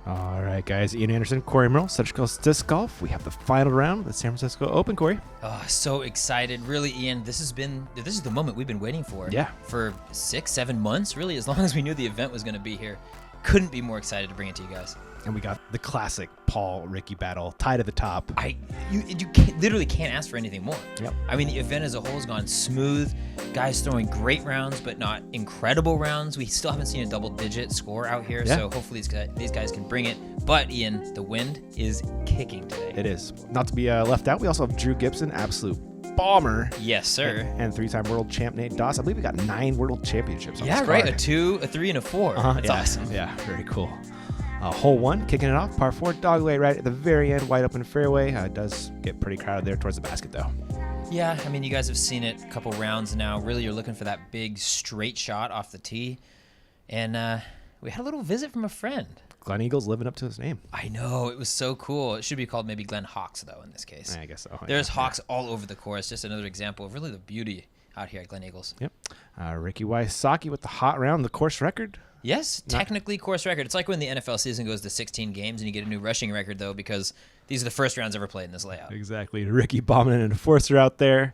All right, guys. Ian Anderson, Corey Merle, Cedric Coast Disc Golf. We have the final round of the San Francisco Open, Corey. Oh, so excited. Really, Ian, this is the moment we've been waiting for. Yeah. For 6-7 months, really, as long as we knew the event was going to be here. Couldn't be more excited to bring it to you guys. And we got the classic Paul-Ricky battle tied at the top. You literally can't ask for anything more. Yep. I mean, the event as a whole has gone smooth. Guys throwing great rounds, but not incredible rounds. We still haven't seen a double-digit score out here, so hopefully these guys can bring it. But, Ian, the wind is kicking today. It is. Not to be left out, we also have Drew Gibson, absolute bomber. Yes, sir. And three-time world champ Nate Doss. I believe we got 9 world championships on this right. card. A 2, a 3, and a 4. That's awesome. Yeah, very cool. Hole 1, kicking it off, par 4, dogleg right at the very end, wide open fairway. It does get pretty crowded there towards the basket, though. Yeah, I mean, you guys have seen it a couple rounds now. Really, you're looking for that big straight shot off the tee. And we had a little visit from a friend. Glenn Eagles living up to his name. I know. It was so cool. It should be called maybe Glenn Hawks, though, in this case. I guess so. There's Hawks all over the course. Just another example of really the beauty out here at Glen Eagles. Yep. Ricky Wysocki with the hot round, the course record. Yes, technically course record. It's like when the NFL season goes to 16 games and you get a new rushing record, though, because these are the first rounds ever played in this layout. Exactly. Ricky bombing an enforcer out there.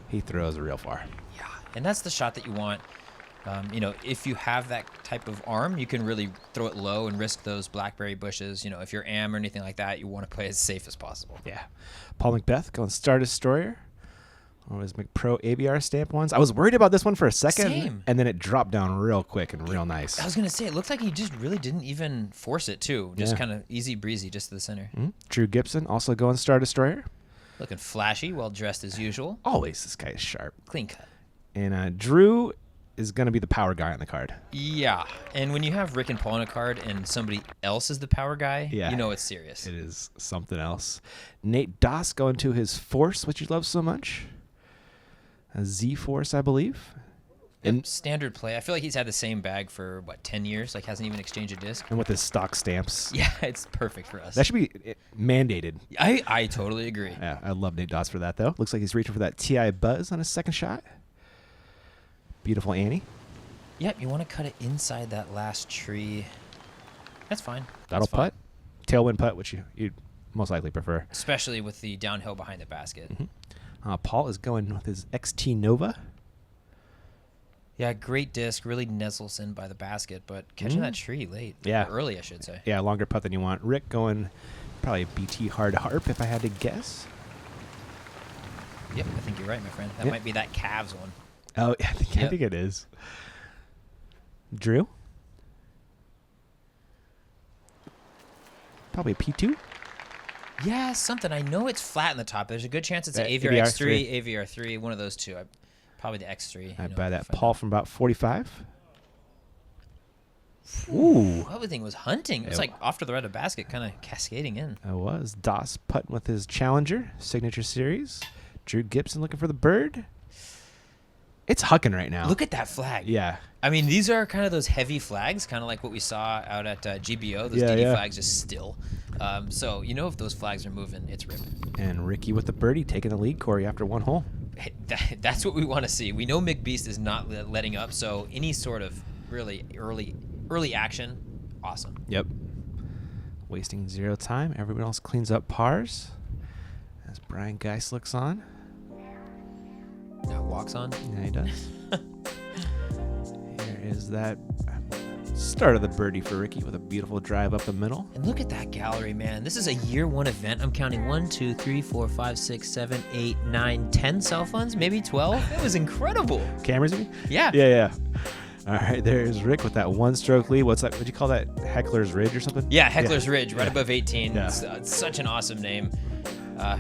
He throws real far. Yeah, and that's the shot that you want. If you have that type of arm, you can really throw it low and risk those blackberry bushes. If you're am or anything like that, you want to play as safe as possible. Yeah. Paul McBeth going Star Destroyer. Or his McPro ABR stamp ones. I was worried about this one for a second. Same. And then it dropped down real quick and real nice. I was going to say, it looked like he just really didn't even force it, too. Just kind of easy breezy, just to the center. Mm-hmm. Drew Gibson also going Star Destroyer. Looking flashy, well dressed as usual. Always, this guy is sharp. Clean cut. And Drew is going to be the power guy on the card. Yeah, and when you have Rick and Paul on a card and somebody else is the power guy, you know it's serious. It is something else. Nate Doss going to his Force, which you love so much. A Z-Force, I believe. And standard play. I feel like he's had the same bag for, 10 years? Like, hasn't even exchanged a disc? And with his stock stamps. Yeah, it's perfect for us. That should be mandated. I totally agree. Yeah, I love Nate Doss for that, though. Looks like he's reaching for that TI Buzz on his second shot. Beautiful Annie. Yep, you want to cut it inside that last tree. That's fine. That'll putt. Tailwind putt, which you'd most likely prefer. Especially with the downhill behind the basket. Mm-hmm. Paul is going with his XT Nova. Yeah, great disc. Really nuzzles in by the basket, but catching that tree late. Yeah. Or early, I should say. Yeah, longer putt than you want. Rick going probably BT Hard Harp, if I had to guess. Yep, I think you're right, my friend. That might be that Cavs one. Oh, I think it is. Drew? Probably a P2? Yeah, something. I know it's flat in the top. There's a good chance it's an AVR X3, AVR 3, one of those two. Probably the X3. I'd buy that. Paul from about 45. Ooh. Everything was hunting. It was like off to the right of basket, kind of cascading in. It was. Doss putting with his Challenger, Signature Series. Drew Gibson looking for the bird. It's hucking right now. Look at that flag. Yeah. I mean, these are kind of those heavy flags, kind of like what we saw out at GBO. Those DD flags just still. So, if those flags are moving, it's ripping. And Ricky with the birdie taking the lead, Corey, after one hole. Hey, that's what we want to see. We know McBeast is not letting up, so any sort of really early action, awesome. Yep. Wasting zero time. Everyone else cleans up pars. As Brian Geist looks on. Now walks on. Yeah, he does. Here is that start of the birdie for Ricky with a beautiful drive up the middle. And look at that gallery, man. This is a year one event. I'm counting 1, 2, 3, 4, 5, 6, 7, 8, 9, 10 cell phones, maybe 12. It was incredible. Cameras, you mean? Yeah. Yeah. All right, there's Rick with that one-stroke lead. What's that? What'd you call that? Heckler's Ridge or something? Yeah, Heckler's Ridge, right above 18. Yeah. It's such an awesome name.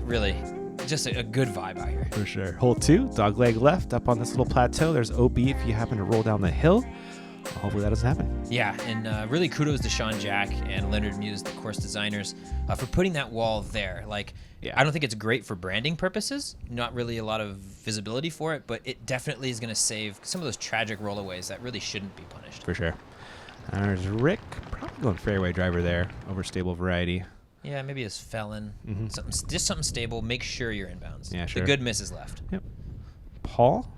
Really, just a good vibe out here. For sure. Hole 2, dogleg left up on this little plateau. There's OB if you happen to roll down the hill. Hopefully that doesn't happen. Yeah, and really kudos to Sean Jack and Leonard Muse, the course designers, for putting that wall there. I don't think it's great for branding purposes, not really a lot of visibility for it, but it definitely is going to save some of those tragic rollaways that really shouldn't be punished. For sure. There's Rick, probably going fairway driver there, over stable variety. Yeah, maybe as felon, something stable. Make sure you're inbounds. Yeah, sure. The good miss is left. Yep. Paul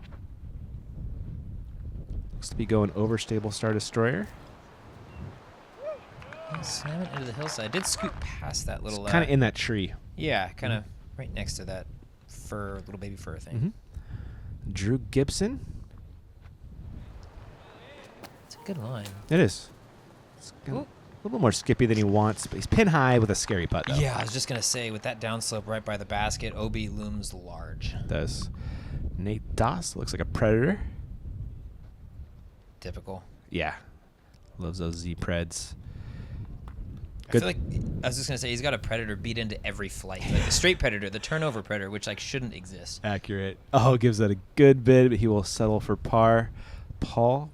looks to be going over stable Star Destroyer. Slam it into the hillside. I did scoot past that little. Kind of in that tree. Yeah, kind of right next to that little baby fur thing. Drew Gibson. It's a good line. It is. It's a little bit more skippy than he wants, but he's pin high with a scary putt, though. Yeah, I was just going to say, with that downslope right by the basket, OB looms large. It does. Nate Doss looks like a predator. Typical. Yeah. Loves those Z-Preds. I feel like, I was just going to say, he's got a predator beat into every flight. Like the straight predator, the turnover predator, which like shouldn't exist. Accurate. Oh, gives that a good bid, but he will settle for par. Paul,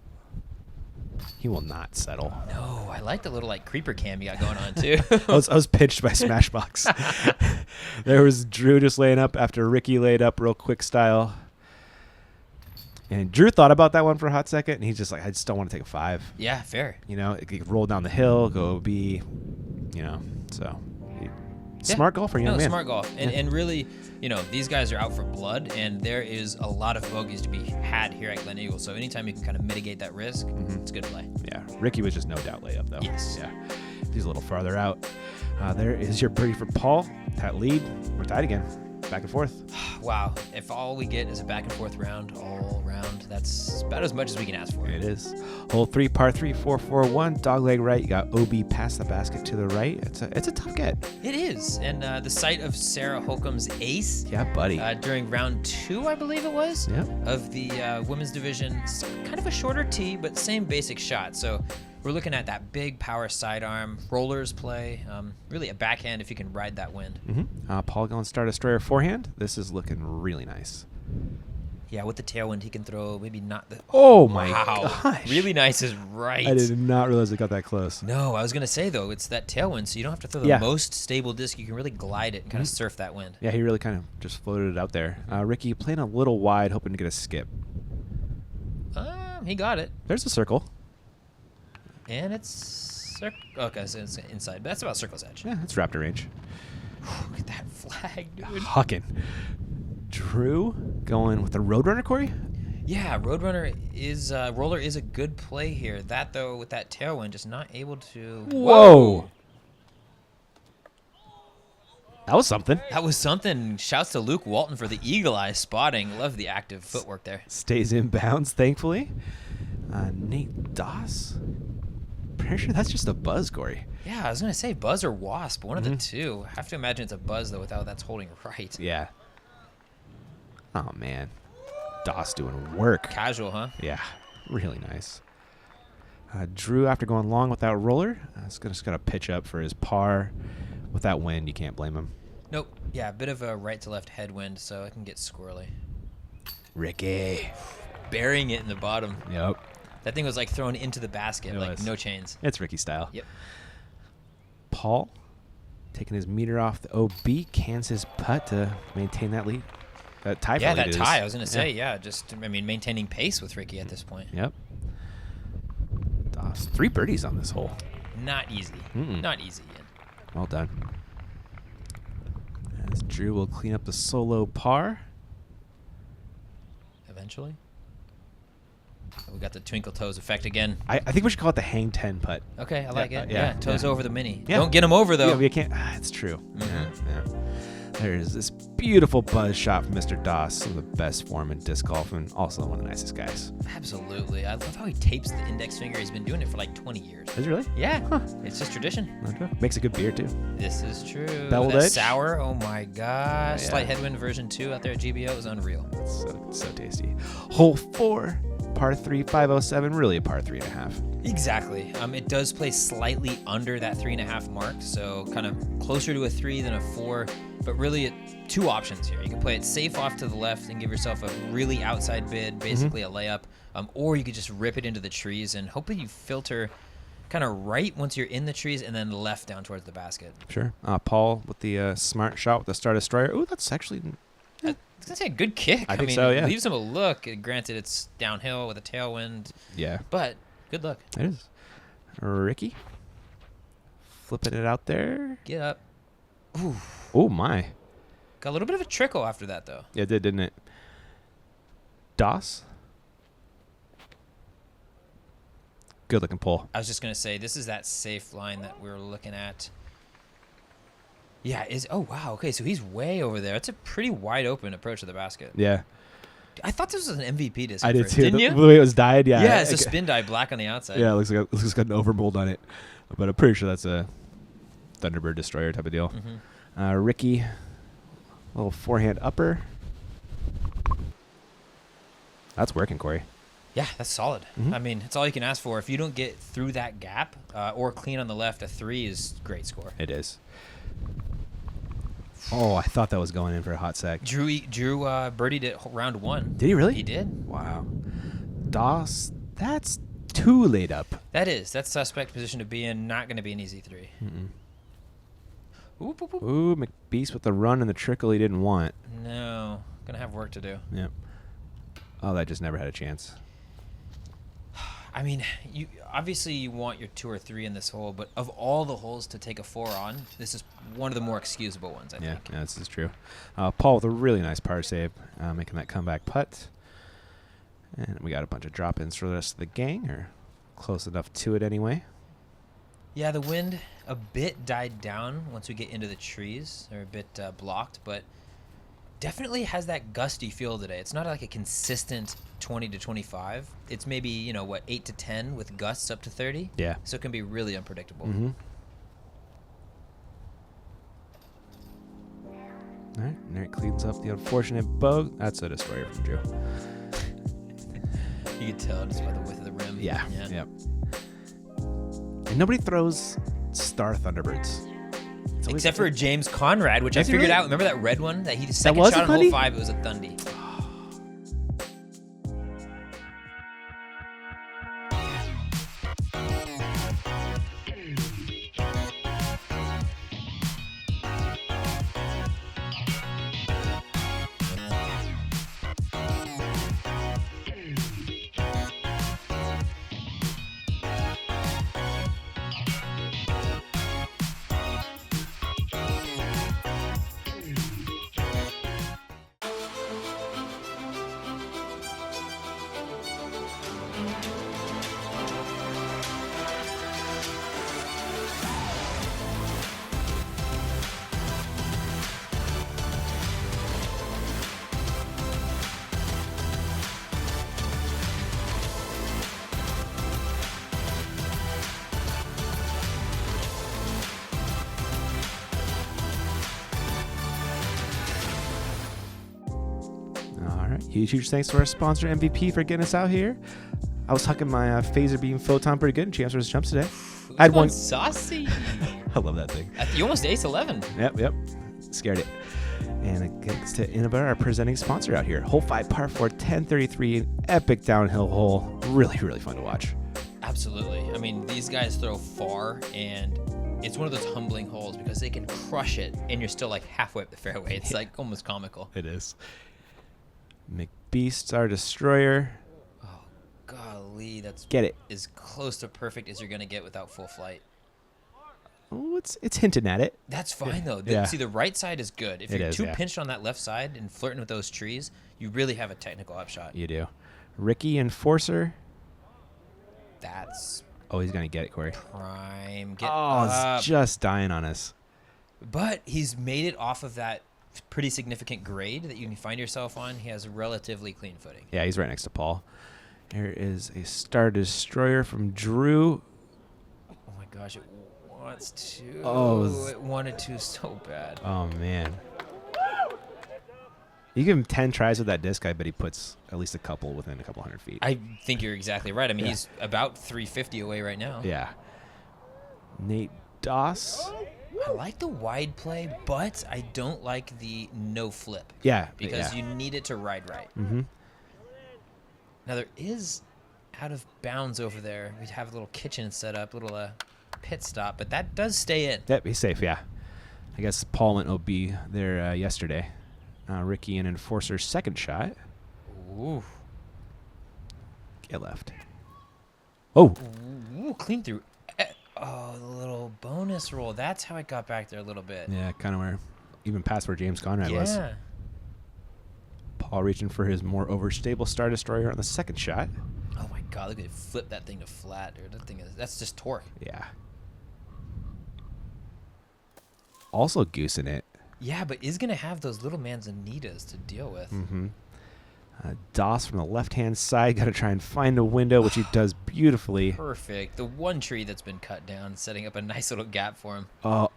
he will not settle. No, I like the little like creeper cam you got going on too. I was pitched by Smashbox. There was Drew just laying up after Ricky laid up real quick style. And Drew thought about that one for a hot second, and he's just like, I just don't want to take a 5. Yeah, fair. You know, it could roll down the hill, go B, you know, so. Smart golfer, young man. Smart golf. And really, you know, these guys are out for blood, and there is a lot of bogeys to be had here at Glen Eagle. So anytime you can kind of mitigate that risk, it's good play. Yeah. Ricky was just no doubt layup, though. Yes. Yeah. He's a little farther out. There is your birdie for Paul. That lead. We're tied again. Back and forth. Wow. If all we get is a back and forth round all round, that's about as much as we can ask for. It is. Hole 3, par 3, 441. Dogleg right. You got OB past the basket to the right. It's a tough get. It is. And the site of Sarah Holcomb's ace. Yeah, buddy. During round 2, I believe it was, Yeah. of the women's division. Kind of a shorter tee, but same basic shot. So we're looking at that big power sidearm, rollers play, really a backhand if you can ride that wind. Paul going to start a destroyer forehand. This is looking really nice. Yeah, with the tailwind, he can throw maybe not the. Oh my wow. gosh. Really nice is right. I did not realize it got that close. No, I was going to say, though, it's that tailwind, so you don't have to throw the most stable disc. You can really glide it and kind of surf that wind. Yeah, he really kind of just floated it out there. Ricky playing a little wide, hoping to get a skip. He got it. There's a circle. And it's okay, so it's inside. But that's about circle's edge. Yeah, it's Raptor range. Look at that flag, dude. Hucking. Drew going with the Roadrunner, Corey? Yeah, Roadrunner is roller is a good play here. That though, with that tailwind, just not able to. Whoa. That was something. That was something. Shouts to Luke Walton for the eagle eye spotting. Love the active footwork there. Stays in bounds, thankfully. Nate Doss. Pretty sure that's just a buzz, Corey. Yeah, I was gonna say buzz or wasp, one of the two. I have to imagine it's a buzz though, without that's holding right. Yeah. Oh man, Doss doing work. Casual, huh? Yeah, really nice. Drew, after going long with that roller, is just gonna pitch up for his par. With that wind, you can't blame him. Nope. Yeah, a bit of a right to left headwind, so it can get squirrely. Ricky. Burying it in the bottom. Yep. That thing was like thrown into the basket, It like was. no chains. It's Ricky style. Yep. Paul taking his meter off the OB, cans his putt to maintain that lead. That tie. Yeah, for that lead tie. is- I was gonna say, just maintaining pace with Ricky at this point. Yep. Doss, 3 birdies on this hole. Not easy. Mm-mm. Not easy. Ian. Well done. As Drew will clean up the solo par. Eventually. We got the twinkle toes effect again. I think we should call it the hang 10 putt. Okay, I like it. yeah, Toes yeah. over the mini. Yeah. Don't get him over though. Yeah, we can't. It's true. Yeah. There is this beautiful buzz shot from Mr. Doss, some of the best form in disc golf, and also one of the nicest guys. Absolutely. I love how he tapes the index finger. He's been doing it for like 20 years. Is it really? Yeah, Huh. it's just tradition. No joke. Makes a good beer too. This is true. Beveled That edge? sour, oh my gosh. Yeah. Slight headwind version 2 out there at GBO is unreal. So tasty. Hole 4, par 3, 507. Really a par 3.5. Exactly. It does play slightly under that 3.5 mark, so kind of closer to a 3 than a 4. But really, 2 options here. You can play it safe off to the left and give yourself a really outside bid, basically a layup, or you could just rip it into the trees and hopefully you filter kind of right once you're in the trees and then left down towards the basket. Sure. Paul with the smart shot with the Star Destroyer. Ooh, that's actually. I was gonna say a good kick. I think mean, so, yeah. It leaves him a look. Granted, it's downhill with a tailwind, Yeah, but good luck. it is. Ricky. Flipping it out there. Get up. Ooh. Oh, my. Got a little bit of a trickle after that, though. Yeah, it did, didn't it? Doss. Good looking pull. I was just gonna say this is that safe line that we were looking at. Yeah, oh wow, okay, so he's way over there. It's a pretty wide open approach to the basket. Yeah. I thought this was an MVP disc. I did first, too. Didn't you? The way it was dyed, yeah. Yeah, it's a spin dye black on the outside. Yeah, it looks like it's got an overmold on it. But I'm pretty sure that's a Thunderbird Destroyer type of deal. Ricky, little forehand upper. That's working, Corey. Yeah, that's solid. I mean, it's all you can ask for. If you don't get through that gap or clean on the left, a 3 is great score. It is. Oh, I thought that was going in for a hot sec. Drew birdied it round 1. Did he really? He did. Wow. Doss, that's 2 laid up. That's suspect position to be in. Not going to be an easy 3. Oop, oop, oop. Ooh, McBeast with the run and the trickle he didn't want. No, going to have work to do. Yep. Oh, that just never had a chance. I mean, you want your 2 or 3 in this hole, but of all the holes to take a 4 on, this is one of the more excusable ones, I think. Yeah, this is true. Paul with a really nice par save, making that comeback putt. And we got a bunch of drop-ins for the rest of the gang, or close enough to it anyway. Yeah, the wind a bit died down once we get into the trees. They're a bit blocked, but definitely has that gusty feel today. It's not like a consistent 20 to 25. It's maybe, 8 to 10 with gusts up to 30. Yeah. So it can be really unpredictable. Mm-hmm. All right, and there it cleans up the unfortunate bug. That's a destroyer from Drew. You can tell just by the width of the rim. Yeah. Yep. And nobody throws Star Thunderbirds. Except for James Conrad, which I Does he figured really? out. Remember that red one? That he second was shot a on hole Thundy? 5, it was a Thundy. All right. Huge thanks to our sponsor, MVP, for getting us out here. I was hucking my phaser beam photon pretty good in Champs vs. Jumps today. I had one. Saucy. I love that thing. You almost ace 11. Yep. Scared it. And thanks to Innova, our presenting sponsor out here. Hole 5, par 4, 1033, an epic downhill hole. Really fun to watch. Absolutely. I mean, these guys throw far, and it's one of those humbling holes because they can crush it, and you're still like halfway up the fairway. It's like almost comical. It is. McBeast's our destroyer. Oh, golly, that's Get it. as close to perfect as you're gonna get without full flight. Oh, it's hinting at it. That's fine though. Yeah. See, the right side is good. If It you're is, too yeah. pinched on that left side and flirting with those trees, you really have a technical upshot. You do. Ricky Enforcer. That's Oh, he's going to get it, Corey. prime. Get Oh, up. it's just dying on us. But he's made it off of that pretty significant grade that you can find yourself on. He has relatively clean footing. Yeah, he's right next to Paul. There is a Star Destroyer from Drew. Oh my gosh, it wants to. Oh. It wanted to so bad. Oh, man. You give him 10 tries with that disc, I bet he puts at least a couple within a couple hundred feet. I think you're exactly right. I mean, Yeah. he's about 350 away right now. Yeah. Nate Doss. I like the wide play, but I don't like the no flip. Yeah. Because you need it to ride right. Mm-hmm. Now, there is out of bounds over there. We have a little kitchen set up, little pit stop, but that does stay in. Yep, he's safe, yeah. I guess Paul went OB there yesterday. Ricky and Enforcer's second shot. Ooh. Get left. Oh. Ooh, clean through. Oh, the little bonus roll. That's how it got back there a little bit. Yeah, kind of where, even past where James Conrad was. Yeah. Paul reaching for his more overstable Star Destroyer on the second shot. Oh my God, look at it flip that thing to flat, dude. That's just torque. Yeah. Also goosing it. Yeah, but is going to have those little manzanitas to deal with. Mm-hmm. Doss from the left-hand side. Got to try and find a window, which he does beautifully. Perfect. The one tree that's been cut down, setting up a nice little gap for him.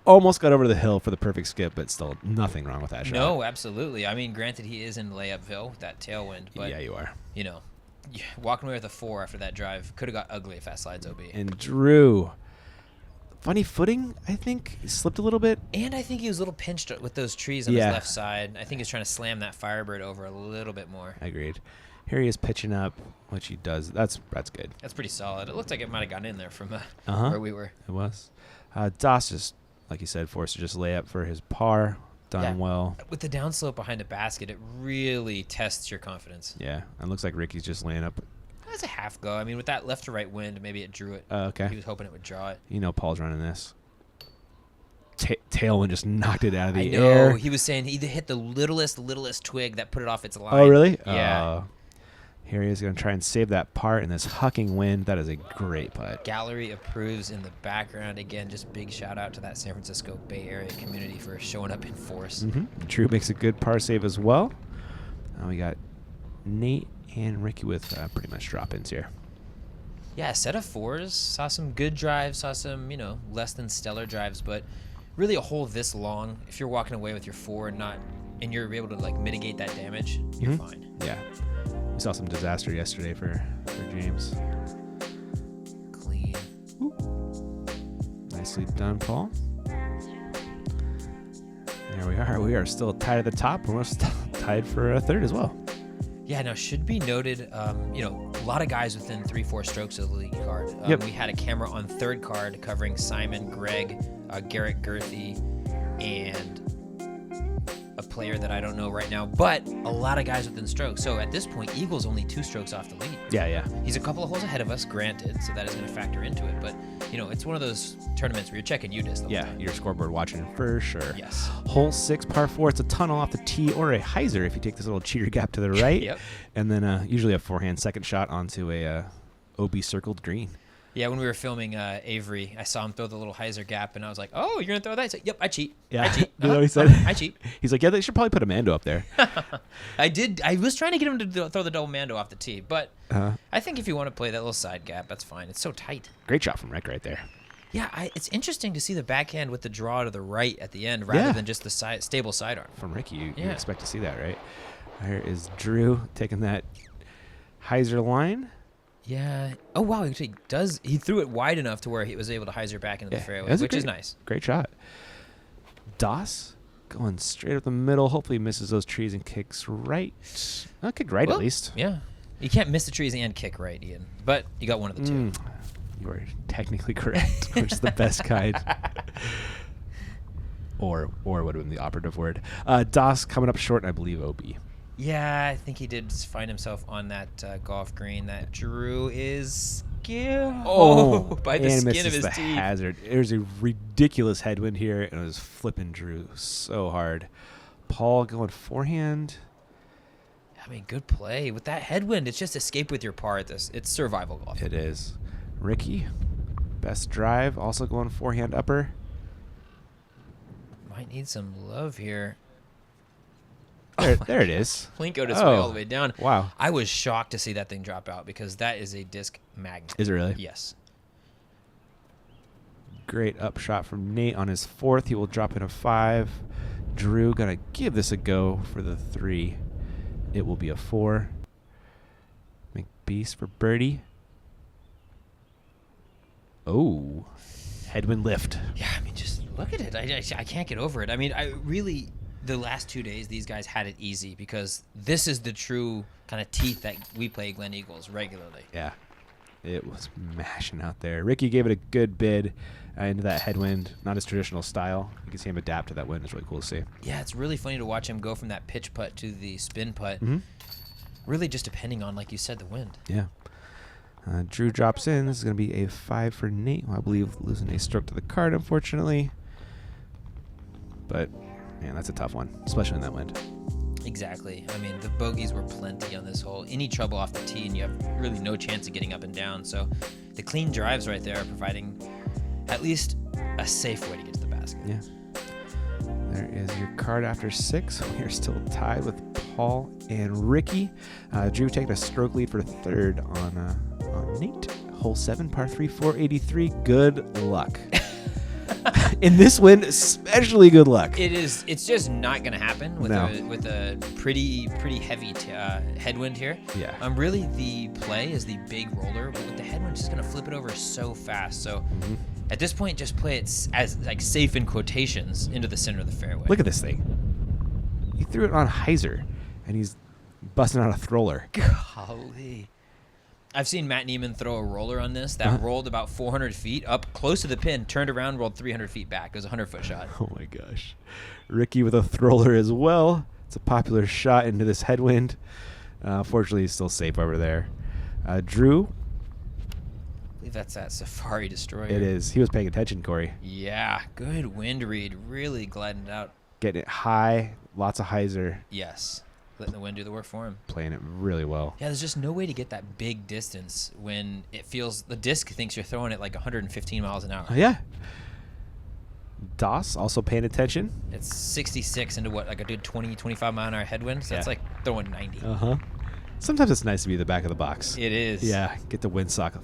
Almost got over the hill for the perfect skip, but still nothing wrong with that shot. No, absolutely. I mean, granted, he is in layupville with that tailwind, but yeah, you are. You know, walking away with a 4 after that drive could have got ugly if that slides OB. And Drew, funny footing, I think. He slipped a little bit. And I think he was a little pinched with those trees on his left side. I think he was trying to slam that Firebird over a little bit more. Agreed. Here he is pitching up, which he does. That's good. That's pretty solid. It looked like it might have gotten in there from Uh-huh. where we were. It was. Doss just, like you said, forced to just lay up for his par. Done well. With the downslope behind a basket, it really tests your confidence. Yeah. It looks like Ricky's just laying up. That's a half go. I mean, with that left to right wind, maybe it drew it. Okay. He was hoping it would draw it. You know Paul's running this. Tailwind just knocked it out of the I know. air. He was saying he hit the littlest twig that put it off its line. Oh, really? Yeah. Here he is going to try and save that part in this hucking wind. That is a great putt. Gallery approves in the background. Again, just big shout out to that San Francisco Bay Area community for showing up in force. Mm-hmm. Drew makes a good par save as well. We got Nate and Ricky with pretty much drop-ins here. Yeah, a set of 4s. Saw some good drives. Saw some, less than stellar drives. But really a hole this long, if you're walking away with your 4 and you're able to mitigate that damage, you're fine. Yeah. We saw some disaster yesterday for James. Clean. Nicely done, Paul. There we are. We are still tied at the top. We're still tied for a third as well. Yeah, now should be noted, a lot of guys within 3-4 strokes of the lead card. We had a camera on third card covering Simon, Greg, Garrett Gerthy, and a player that I don't know right now, but a lot of guys within strokes. So at this point, Eagle's only 2 strokes off the lead. Yeah. He's a couple of holes ahead of us, granted, so that is going to factor into it. But, it's one of those tournaments where you're checking UDIS the whole time. Your scoreboard watching for sure. Yes. Hole 6, par 4. It's a tunnel off the tee or a hyzer if you take this little cheater gap to the right. Yep. And then usually a forehand second shot onto a OB circled green. Yeah, when we were filming Avery, I saw him throw the little hyzer gap, and I was like, "Oh, you're gonna throw that?" He's like, "Yep, I cheat. Yeah, I cheat. You know what he said? I cheat." He's like, "Yeah, they should probably put a Mando up there." I did. I was trying to get him to throw the double Mando off the tee, but I think if you want to play that little side gap, that's fine. It's so tight. Great shot from Rick right there. Yeah, it's interesting to see the backhand with the draw to the right at the end rather than just the stable sidearm. From Ricky, you expect to see that, right? Here is Drew taking that hyzer line. Yeah. Oh, wow. He threw it wide enough to where he was able to hyzer back into the fairway, which is nice. Great shot. Doss going straight up the middle. Hopefully misses those trees and kicks right. Kicked right at least. Yeah. You can't miss the trees and kick right, Ian. But you got one of the two. You are technically correct, which is the best kind. Or would have been the operative word. Doss coming up short, and I believe OB. Yeah, I think he did find himself on that golf green that Drew is by the skin of his teeth. Hazard. There's a ridiculous headwind here, and it was flipping Drew so hard. Paul going forehand. I mean, good play. With that headwind, it's just escape with your par. It's survival golf. It is. Ricky, best drive, also going forehand upper. Might need some love here. There it is. Plinkoed its way all the way down. Wow. I was shocked to see that thing drop out because that is a disc magnet. Is it really? Yes. Great up shot from Nate on his 4th. He will drop in a 5. Drew gonna give this a go for the 3. It will be a 4. McBeast for birdie. Oh, headwind lift. Yeah, I mean, just look at it. I can't get over it. I mean, the last 2 days, these guys had it easy because this is the true kind of teeth that we play Glen Eagles regularly. Yeah, it was mashing out there. Ricky gave it a good bid into that headwind. Not his traditional style. You can see him adapt to that wind. It's really cool to see. Yeah, it's really funny to watch him go from that pitch putt to the spin putt. Really just depending on, like you said, the wind. Yeah. Drew drops in. This is going to be a 5 for Nate, who I believe losing a stroke to the card, unfortunately. But, man, that's a tough one, especially in that wind. Exactly. I mean, the bogeys were plenty on this hole. Any trouble off the tee, and you have really no chance of getting up and down. So the clean drives right there are providing at least a safe way to get to the basket. Yeah. There is your card after 6. We are still tied with Paul and Ricky. Drew taking a stroke lead for third on Nate. Hole 7, par 3, 483. Good luck. In this wind, especially good luck. It's just not going to happen with No. with a pretty heavy headwind here. Yeah. Really the play is the big roller, but with the headwind, just going to flip it over so fast. So at this point, just play it as like safe in quotations into the center of the fairway. Look at this thing. He threw it on hyzer, and he's busting out a thrower. Golly. I've seen Matt Niemann throw a roller on this that rolled about 400 feet up close to the pin, turned around, rolled 300 feet back. It was a 100-foot shot. Oh my gosh. Ricky with a thrower as well. It's a popular shot into this headwind. Fortunately, he's still safe over there. Drew. I believe that's that Safari Destroyer. It is. He was paying attention, Corey. Yeah, good wind read. Really gliding it out. Getting it high. Lots of hyzer. Yes. Letting the wind do the work for him. Playing it really well. Yeah, there's just no way to get that big distance when it feels the disc thinks you're throwing it like 115 miles an hour. Yeah. Doss also paying attention. It's 66 into what, like a good 20, 25 mile an hour headwind? So that's like throwing 90. Sometimes it's nice to be the back of the box. It is. Yeah, get the windsock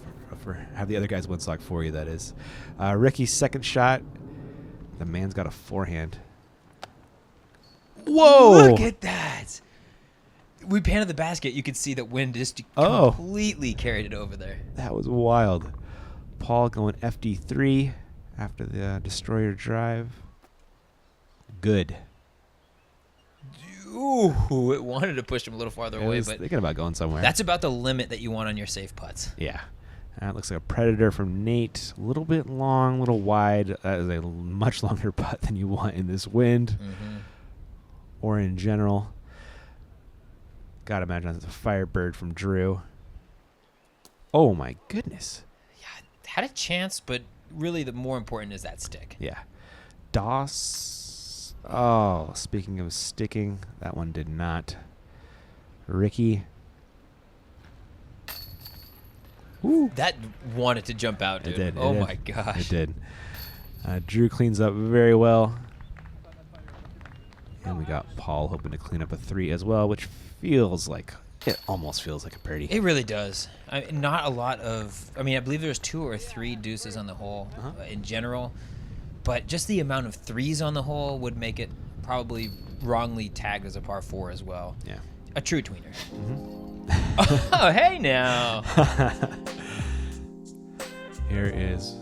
have the other guy's windsock for you, that is. Ricky's second shot. The man's got a forehand. Whoa! Look at that. We panted the basket. You could see that wind just completely carried it over there. That was wild. Paul going FD3 after the Destroyer drive. Good. Ooh, it wanted to push him a little farther I away, was but thinking about going somewhere. that's about the limit that you want on your safe putts. Yeah. That looks like a Predator from Nate. A little bit long, a little wide. That is a much longer putt than you want in this wind or in general. Gotta imagine that's a Firebird from Drew. Oh my goodness. Yeah, had a chance, but really the more important is that stick. Yeah. Doss. Oh, speaking of sticking, that one did not. Ricky. Ooh. That wanted to jump out, dude. It did. Oh It my did. gosh. It did. Drew cleans up very well. And we got Paul hoping to clean up a 3 as well, which almost feels like a birdie. It really does. Not a lot of. I mean, I believe there's 2 or 3 deuces on the hole in general, but just the amount of 3s on the hole would make it probably wrongly tagged as a par 4 as well. Yeah. A true tweener. Oh, hey now. Here is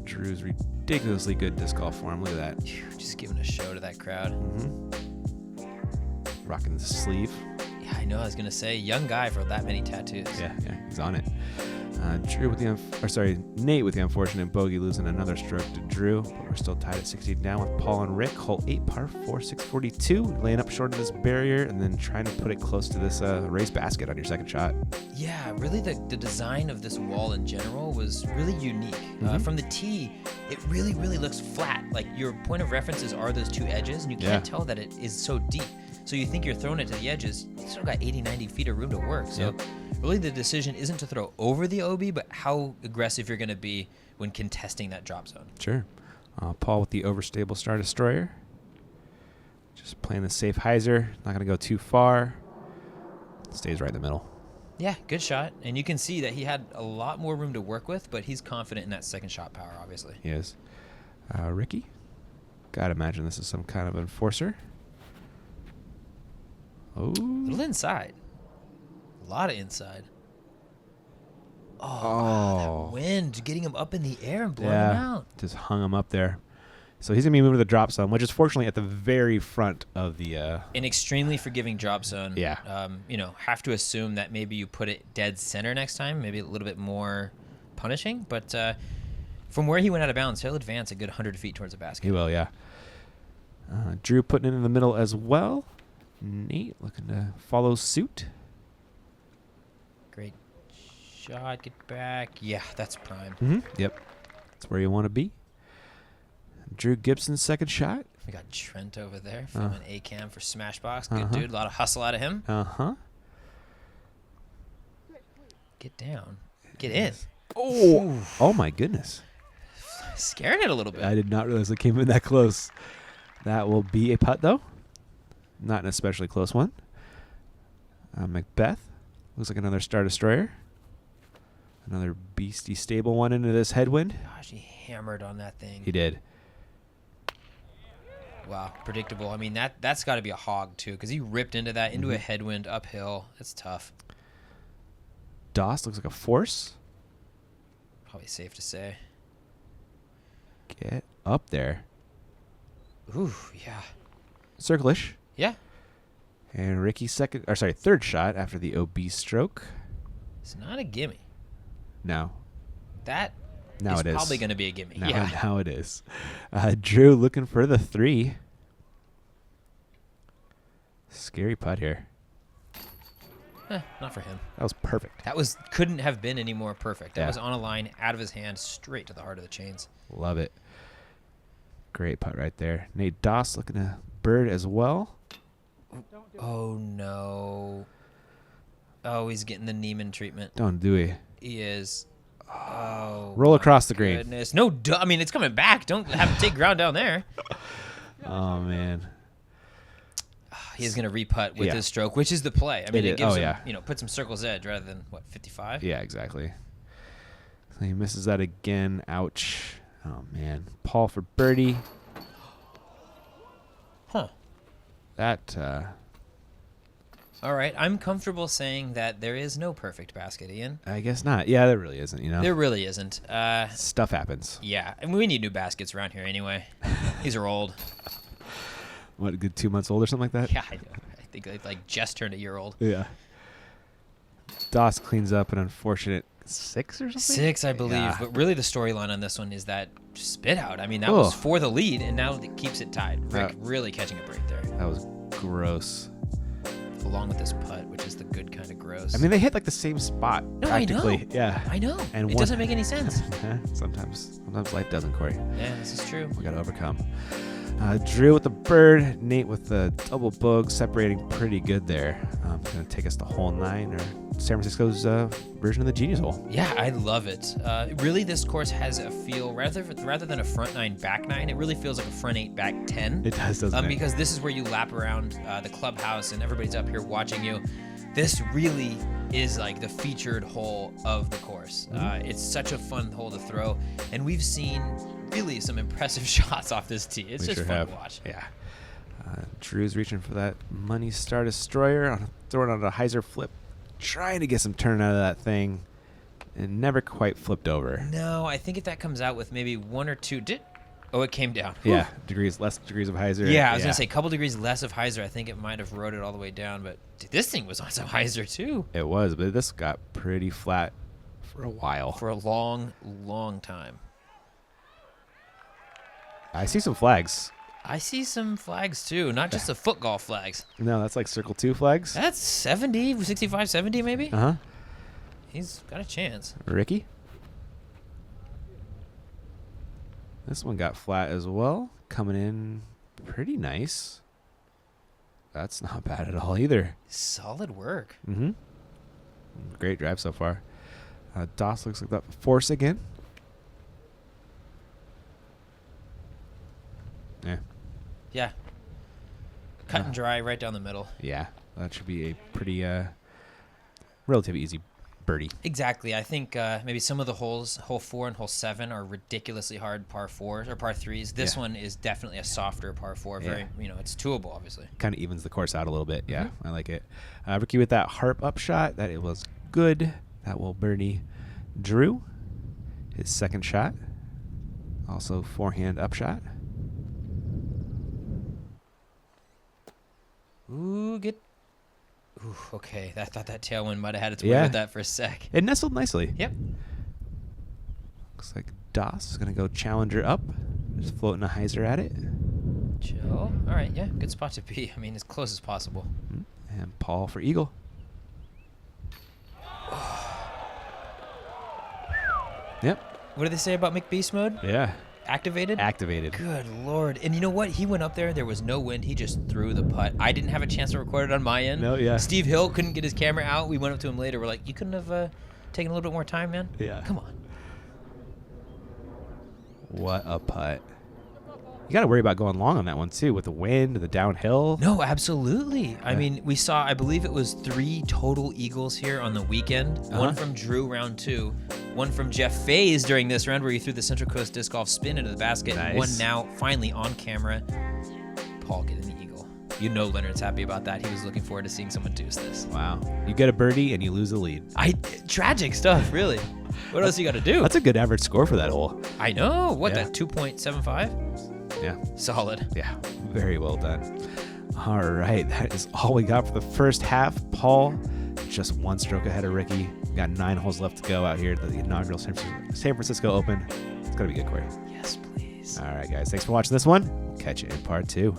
Drew's ridiculously good disc golf form. Look at that. Just giving a show to that crowd. Rocking the sleeve. Yeah, I know. I was gonna say, young guy for that many tattoos. Yeah, he's on it. Nate with the unfortunate bogey, losing another stroke to Drew, but we're still tied at 60 down with Paul and Rick. Hole 8, par 4, 642, laying up short of this barrier and then trying to put it close to this raised basket on your second shot. Yeah, really the design of this wall in general was really unique. From the tee, it really looks flat. Like your point of references are those 2 edges, and you can't tell that it is so deep. So you think you're throwing it to the edges, you still got 80, 90 feet of room to work. So really the decision isn't to throw over the OB, but how aggressive you're going to be when contesting that drop zone. Sure. Paul with the overstable Star Destroyer. Just playing the safe hyzer. Not going to go too far. Stays right in the middle. Yeah, good shot. And you can see that he had a lot more room to work with, but he's confident in that second shot power, obviously. He is. Ricky. Gotta imagine this is some kind of enforcer. Oh. A little inside. A lot of inside. Oh, that wind getting him up in the air and blowing him out. Just hung him up there. So he's going to be moving to the drop zone, which is fortunately at the very front of the... An extremely forgiving drop zone. Yeah. Have to assume that maybe you put it dead center next time, maybe a little bit more punishing. But from where he went out of bounds, he'll advance a good 100 feet towards the basket. He will, yeah. Drew putting it in the middle as well. Nate looking to follow suit. Great shot. Get back. Yeah, that's prime. Yep. That's where you want to be. Drew Gibson's second shot. We got Trent over there from an A-cam for Smashbox. Good Uh-huh. dude. A lot of hustle out of him. Uh-huh. Get down. Get in. Oh, oh my goodness. Scaring it a little bit. I did not realize it came in that close. That will be a putt, though. Not an especially close one. Macbeth. Looks like another Star Destroyer. Another beastie stable one into this headwind. Gosh, he hammered on that thing. He did. Wow, predictable. I mean, that's got to be a hog, too, because he ripped into that, into a headwind, uphill. That's tough. Doss looks like a force. Probably safe to say. Get up there. Ooh, yeah. Circlish. Yeah. And Ricky's third shot after the obese stroke. It's not a gimme. No. That Now is it is. probably going to be a gimme. Now, Yeah. now it is. Drew looking for the 3. Scary putt here. Not for him. That was perfect. That couldn't have been any more perfect. That Yeah. was on a line, out of his hand, straight to the heart of the chains. Love it. Great putt right there. Nate Doss looking to bird as well. Oh, no. Oh, he's getting the Neiman treatment. Don't do it. He is. Oh. Roll my across the green. Goodness. No, I mean, it's coming back. Don't have him take ground down there. Oh, man. He's going to re-putt with Yeah. his stroke, which is the play. I mean, It it is. gives Oh, him, yeah. puts him circle's edge rather than, 55? Yeah, exactly. So he misses that again. Ouch. Oh, man. Paul for birdie. Huh. That, All right. I'm comfortable saying that there is no perfect basket, Ian. I guess not. Yeah, there really isn't, you know? There really isn't. Stuff happens. Yeah. And we need new baskets around here anyway. These are old. What, a good 2 months old or something like that? Yeah, I know. I think they like just turned a year old. Yeah. Doss cleans up an unfortunate 6 or something? 6, I believe. Yeah. But really, the storyline on this one is that spit out. I mean, that Ugh. was for the lead, and now it keeps it tied. Rick That- really catching a break there, That was gross. along with this putt, which is the good kind of gross. I mean, they hit like the same spot No, I know. practically. Yeah. I know. And It one- doesn't make any sense. Sometimes life doesn't, Corey. Yeah, this is true. We got to overcome. Drew with the bird, Nate with the double bug, separating pretty good there. Going to take us to hole 9, or San Francisco's version of the Genius Hole. Yeah, I love it. Really, this course has a feel rather than a front 9, back 9. It really feels like a front 8, back 10. It does, doesn't it? Because this is where you lap around the clubhouse and everybody's up here watching you. This really is like the featured hole of the course. It's such a fun hole to throw, and we've seen really some impressive shots off this tee. It's We just sure fun have. to watch. Yeah. Drew's reaching for that money Star Destroyer, throwing on a hyzer flip, trying to get some turn out of that thing, and never quite flipped over. No, I think if that comes out with maybe 1 or 2, it came down. Yeah, Whew. less degrees of hyzer. Yeah, I was gonna say a couple degrees less of hyzer. I think it might have rode it all the way down, but dude, this thing was on some hyzer too It was, but this got pretty flat for a while. for a long, long time. I see some flags. I see some flags too, not just the foot golf flags. No, that's like Circle 2 flags. That's 70, 65, 70 maybe. Uh-huh. He's got a chance. Ricky? This one got flat as well. Coming in pretty nice. That's not bad at all either. Solid work. Mm-hmm. Great drive so far. Doss looks like that force again. Yeah. Yeah. Cut and dry right down the middle. Yeah. That should be a pretty relatively easy birdie. Exactly. I think maybe some of the holes, hole 4 and hole 7, are ridiculously hard par 4s or par 3s. This Yeah. one is definitely a softer par 4. Very, it's twoable, obviously. Kind of evens the course out a little bit. Yeah, I like it. Ricky with that harp up shot. That it was good. That will birdie Drew. His second shot. Also forehand up shot. Ooh, Ooh, okay. I thought that tailwind might have had its way with that for a sec. It nestled nicely. Yep. Looks like Doss is going to go challenger up. Just floating a hyzer at it. Chill. All right, yeah. Good spot to be. I mean, as close as possible. And Paul for eagle. Yep. What do they say about McBeast mode? Yeah. activated? Activated. Good Lord. And you know what? He went up there. There was no wind. He just threw the putt. I didn't have a chance to record it on my end. No, yeah. Steve Hill couldn't get his camera out. We went up to him later. We're like, you couldn't have taken a little bit more time, man? Yeah. Come on. What a putt. You got to worry about going long on that one, too, with the wind, the downhill. No, absolutely. I mean, we saw, I believe it was 3 total eagles here on the weekend. One from Drew, round 2. One from Jeff Faze during this round where he threw the Central Coast Disc Golf spin into the basket. Nice. One now, finally on camera. Paul getting the eagle. You know Leonard's happy about that. He was looking forward to seeing someone deuce this. Wow. You get a birdie and you lose the lead. Tragic stuff, really. What else you got to do? That's a good average score for that hole. I know. What, Yeah. that 2.75? Yeah. Solid. Yeah. Very well done. All right. That is all we got for the first half. Paul, just 1 stroke ahead of Ricky. We got 9 holes left to go out here at the inaugural San Francisco Open. It's going to be good, Corey. Yes, please. All right, guys. Thanks for watching this one. We'll catch you in part 2.